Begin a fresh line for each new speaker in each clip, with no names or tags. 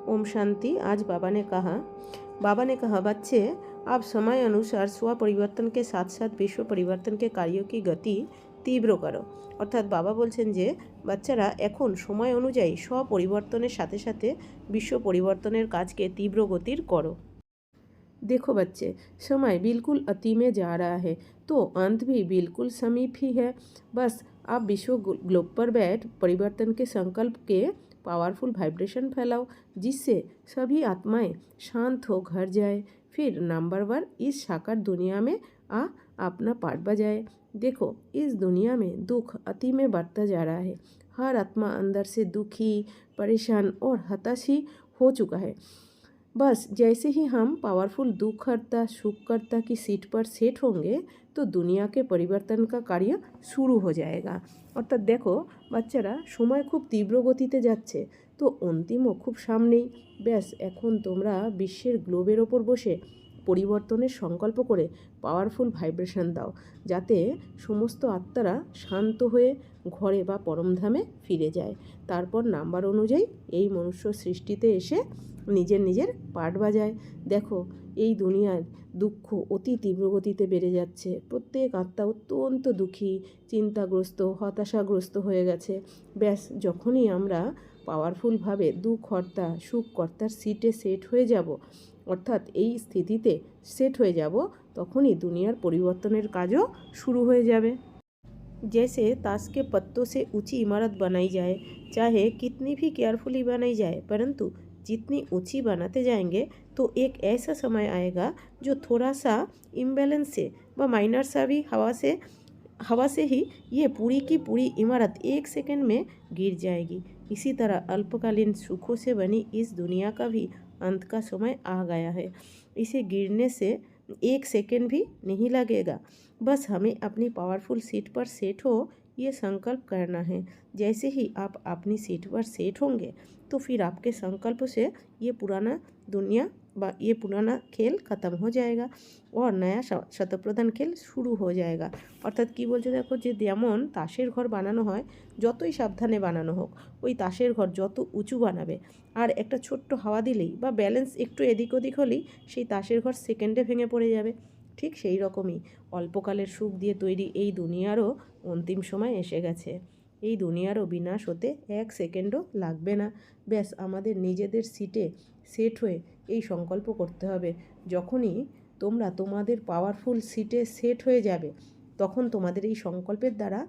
ओम शांति। आज बाबा ने कहा बच्चे, आप समय अनुसार स्व परिवर्तन के साथ साथ विश्व परिवर्तन के कार्यों की गति तीव्र करो। অর্থাৎ বাবা বলছেন যে বাচ্চারা এখন সময় অনুযায়ী স্ব পরিবর্তনের সাথে সাথে বিশ্ব পরিবর্তনের কাজকে তীব্র গতির করো। देखो बच्चे, समय बिल्कुल अति में जा रहा है तो अंत भी बिल्कुल समीप ही है। बस आप विश्व ग्लोब पर बैठ परिवर्तन के संकल्प के पावरफुल वाइब्रेशन फैलाओ, जिससे सभी आत्माएं शांत हो घर जाए। फिर नंबर 1 इस साकार दुनिया में अपना पार्ट बजाए। देखो, इस दुनिया में दुख अति में बढ़ता जा रहा है। हर आत्मा अंदर से दुखी, परेशान और हताशी हो चुका है। बस जैसे ही हम पावरफुल दुखहर्ता सुखकर्ता की सीट पर सेट होंगे तो दुनिया के परिवर्तन का कार्य शुरू हो जाएगा। অর্থাৎ দেখো বাচ্চারা, সময় খুব তীব্র গতিতে যাচ্ছে, তো অন্তিমও খুব সামনেই। ব্যাস এখন তোমরা বিশ্বের গ্লোবের ওপর বসে পরিবর্তনের সংকল্প করে পাওয়ারফুল ভাইব্রেশন দাও, যাতে সমস্ত আত্মারা শান্ত হয়ে ঘরে বা পরমধামে ফিরে যায়। তারপর নাম্বার অনুযায়ী এই মনুষ্য সৃষ্টিতে এসে নিজের পার্ট বাজায়। দেখো, এই দুনিয়ার দুঃখ অতি তীব্র গতিতে বেড়ে যাচ্ছে। প্রত্যেক আত্মা অত্যন্ত দুঃখী, চিন্তাগ্রস্ত, হতাশাগ্রস্ত হয়ে গেছে। ব্যাস যখনই আমরা পাওয়ারফুলভাবে দুঃখকর্তা সুখকর্তার সিটে সেট হয়ে যাব, অর্থাৎ এই স্থিতিতে সেট হয়ে যাব, তখনই দুনিয়ার পরিবর্তনের কাজও শুরু হয়ে যাবে। जैसे ताश के पत्तों से ऊंची इमारत बनाई जाए, चाहे कितनी भी केयरफुली बनाई जाए, परंतु जितनी ऊंची बनाते जाएंगे तो एक ऐसा समय आएगा जो थोड़ा सा इम्बैलेंस से व माइनर सा भी हवा से ही ये पूरी की पूरी इमारत एक सेकंड में गिर जाएगी। इसी तरह अल्पकालीन सुखों से बनी इस दुनिया का भी अंत का समय आ गया है। इसे गिरने से एक सेकंड भी नहीं लगेगा। बस हमें अपनी पावरफुल सीट पर सेट हो ये संकल्प करना है। जैसे ही आप अपनी सीट पर सेट होंगे तो फिर आपके संकल्प से ये पुराना खेल ख़त्म हो जाएगा और नया शतप्रधान खेल शुरू हो जाएगा। অর্থাৎ কী বলছে দেখো, যে যেমন তাসের ঘর বানানো হয়, যতই সাবধানে বানানো হোক, ওই তাসের ঘর যত উঁচু বানাবে আর একটা ছোট্ট হাওয়া দিলেই বা ব্যালেন্স একটু এদিক ওদিক হলেই সেই তাসের ঘর সেকেন্ডে ভেঙে পড়ে যাবে। ঠিক সেই রকমই অল্পকালের সুখ দিয়ে তৈরি এই দুনিয়ারও অন্তিম সময় এসে গেছে। এই দুনিয়ারও বিনাশ হতে এক সেকেন্ডও লাগবে না। ব্যাস আমাদের নিজেদের সিটে সেট হয়ে এই সংকল্প করতে হবে, যখনই তোমরা তোমাদের পাওয়ারফুল সিটে সেট হয়ে যাবে, তখন তোমাদের এই সংকল্পের দ্বারা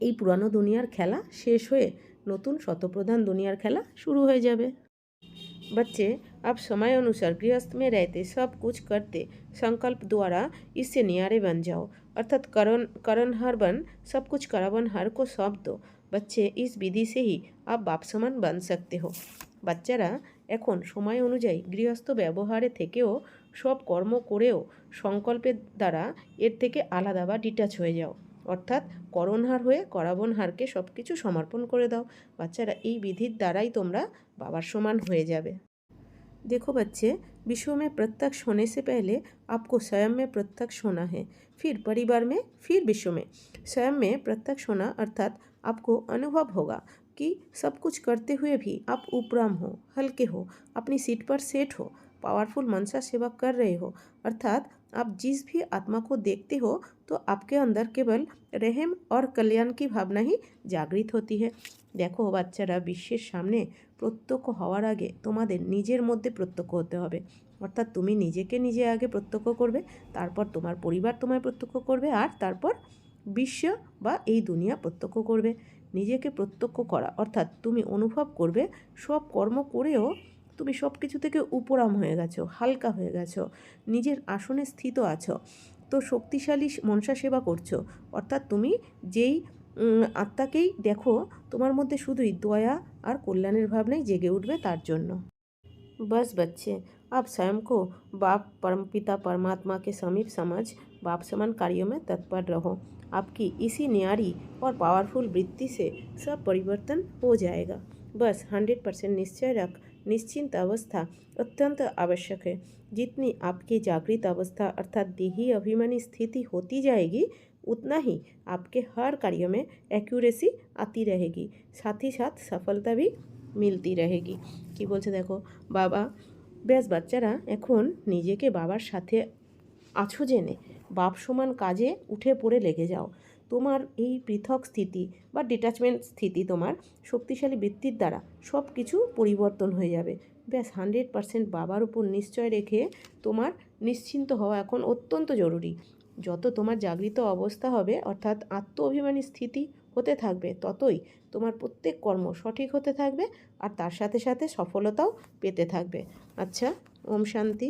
এই পুরানো দুনিয়ার খেলা শেষ হয়ে নতুন শতপ্রধান দুনিয়ার খেলা শুরু হয়ে যাবে। बच्चे, आप समय अनुसार गृहस्थ में रहते सब कुछ करते संकल्प द्वारा इससे न्यारे बन जाओ, अर्थात करणहार बन सब कुछ करावनहार को सौंप दो। बच्चे, इस विधि से ही आप बाप समान बन सकते हो। বাচ্চারা এখন সময় অনুযায়ী গৃহস্থ ব্যবহারে থেকেও সব কর্ম করেও সংকল্পের দ্বারা এর থেকে আলাদা বা ডিটাচ হয়ে যাও, অর্থাৎ করণহার হয়ে করাবনহারকে সব কিছু সমর্পণ করে দাও। বাচ্চারা এই বিধির দ্বারাই তোমরা বাবার সমান হয়ে যাবে। देखो बच्चे, विश्व में प्रत्यक्ष होने से पहले आपको स्वयं में प्रत्यक्ष होना है, फिर परिवार में, फिर विश्व में। स्वयं में प्रत्यक्ष होना अर्थात आपको अनुभव होगा कि सब कुछ करते हुए भी आप उपराम हो, हल्के हो, अपनी सीट पर सेट हो, पावरफुल मनसा सेवा कर रहे हो। अर्थात आप जिस भी आत्मा को देखते हो तो आपके अंदर केवल रहम और कल्याण की भावना ही जागृत होती है। দেখো বাচ্চারা, বিশ্বের সামনে প্রত্যক্ষ হওয়ার আগে তোমাদের নিজের মধ্যে প্রত্যক্ষ হতে হবে। অর্থাৎ তুমি নিজেকে নিজে আগে প্রত্যক্ষ করবে, তারপর তোমার পরিবার তোমায় প্রত্যক্ষ করবে, আর তারপর বিশ্ব বা এই দুনিয়া প্রত্যক্ষ করবে। নিজেকে প্রত্যক্ষ করা অর্থাৎ তুমি অনুভব করবে সব কর্ম করেও তুমি সব কিছু থেকে উপরাম হয়ে গেছো, হালকা হয়ে গেছো, নিজের আসনে স্থিত আছো, তো শক্তিশালী মনসা সেবা করছো। অর্থাৎ তুমি যেই আত্মাকেই দেখো, তোমার মধ্যে শুধুই দয়া আর কল্যাণের ভাবনাই জেগে উঠবে তার জন্য। बस बच्चे, आप स्वयं को बाप परमपिता परमात्मा के समीप समझ बाप समान कार्यों में तत्पर रहो। आपकी इसी न्यारी और पावरफुल वृत्ति से सब परिवर्तन हो जाएगा। बस 100% निश्चय रख, निश्चिंत अवस्था अत्यंत आवश्यक है। जितनी आपकी जागृत अवस्था अर्थात देही अभिमानी स्थिति होती जाएगी, उतना ही आपके हर कार्य में एक्यूरेसी आती रहेगी, साथ ही साथ सफलता भी মিলতি रहेगी। কি বলছে দেখো, বাবা ব্যাস বাচ্চারা এখন নিজেকে বাবার সাথে আছো জেনে বাপ সমান কাজে উঠে পড়ে লেগে যাও। তোমার এই পৃথক স্থিতি বা ডিট্যাচমেন্ট স্থিতি তোমার শক্তিশালী বৃত্তির দ্বারা সব কিছু পরিবর্তন হয়ে যাবে। ব্যাস 100% বাবার উপর নিশ্চয় রেখে তোমার নিশ্চিন্ত হওয়া এখন অত্যন্ত জরুরি। যত তোমার জাগৃত অবস্থা হবে অর্থাৎ আত্ম অভিমানী স্থিতি হতে থাকবে, ততই তোমার প্রত্যেক কর্ম সঠিক হতে থাকবে আর তার সাথে সাথে সফলতাও পেতে থাকবে। আচ্ছা, ওম শান্তি।